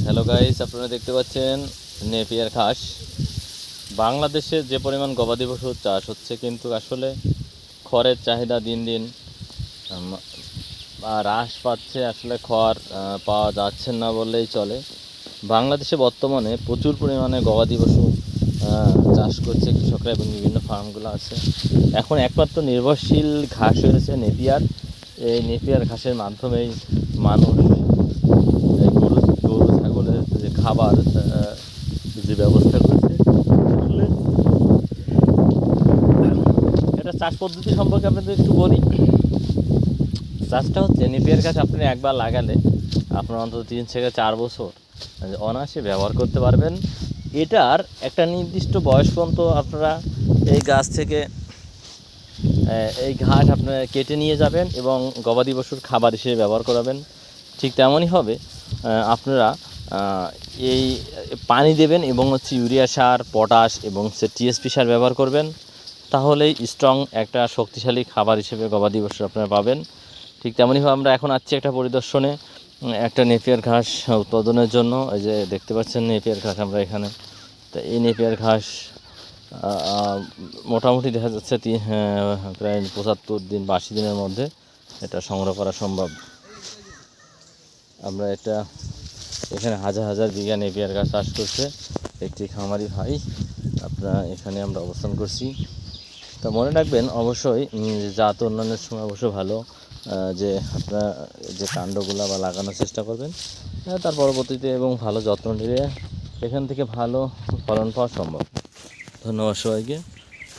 Hello guys, আপনারা দেখতে পাচ্ছেন নেপিয়ার ঘাস। বাংলাদেশে যে পরিমাণ গবাদি পশুর চাষ হচ্ছে, কিন্তু আসলে খড়ের চাহিদা দিন দিন হ্রাস পাচ্ছে। আসলে খড় পাওয়া যাচ্ছে না বললেই চলে। বাংলাদেশে বর্তমানে প্রচুর পরিমাণে গবাদি পশু চাষ করছে কৃষকরা, এবং বিভিন্ন ফার্মগুলো আছে। এখন একমাত্র নির্ভরশীল ঘাস হয়েছে নেপিয়ার। এই নেপিয়ার ঘাসের মাধ্যমেই মানুষ গরু গরু ছাগলের যে খাবার যে ব্যবস্থা করেছে, আসলে এটা চাষ পদ্ধতি সম্পর্কে আপনাদের একটু বলি। চাষটা হচ্ছে, নেপিয়ার ঘাস আপনি একবার লাগালে আপনার অন্তত 3 থেকে 4 বছর অনায়াসে ব্যবহার করতে পারবেন। এটার একটা নির্দিষ্ট বয়স পর্যন্ত আপনারা এই গাছ থেকে এই ঘাস আপনারা কেটে নিয়ে যাবেন এবং গবাদি পশুর খাবার হিসেবে ব্যবহার করাবেন। ঠিক তেমনই হবে, আপনারা এই পানি দেবেন এবং ইউরিয়া সার, পটাশ এবং টিএসপি সার ব্যবহার করবেন। তাহলেই স্ট্রং একটা শক্তিশালী খাবার হিসেবে গবাদি পশু আপনারা পাবেন। ঠিক তেমনইভাবে আমরা এখন আসছি একটা পরিদর্শনে, একটা নেপিয়ার ঘাস উৎপাদনের জন্য। এই যে দেখতে পাচ্ছেন নেপিয়ার ঘাস আমরা এখানে। তো এই নেপিয়ার ঘাস মোটামুটি দেখা যাচ্ছে প্রায় 75 দিন বা 80 দিনের মধ্যে এটা সংগ্রহ করা সম্ভব। আমরা এটা এখানে হাজার হাজার বিঘা নেপিয়ার ঘাস চাষ করছে একটি খামারি ভাই। এখানে আমরা অবস্থান করছি। তো মনে রাখবেন অবশ্যই, জাত উন্নয়নের সময় অবশ্য ভালো যে আপনারা যে কাণ্ডগুলো বা লাগানোর চেষ্টা করবেন, তার পরবর্তীতে এবং ভালো যত্ন নিলে এখান থেকে ভালো ফলন পাওয়া সম্ভব। ধন্যবাদ সবাইকে।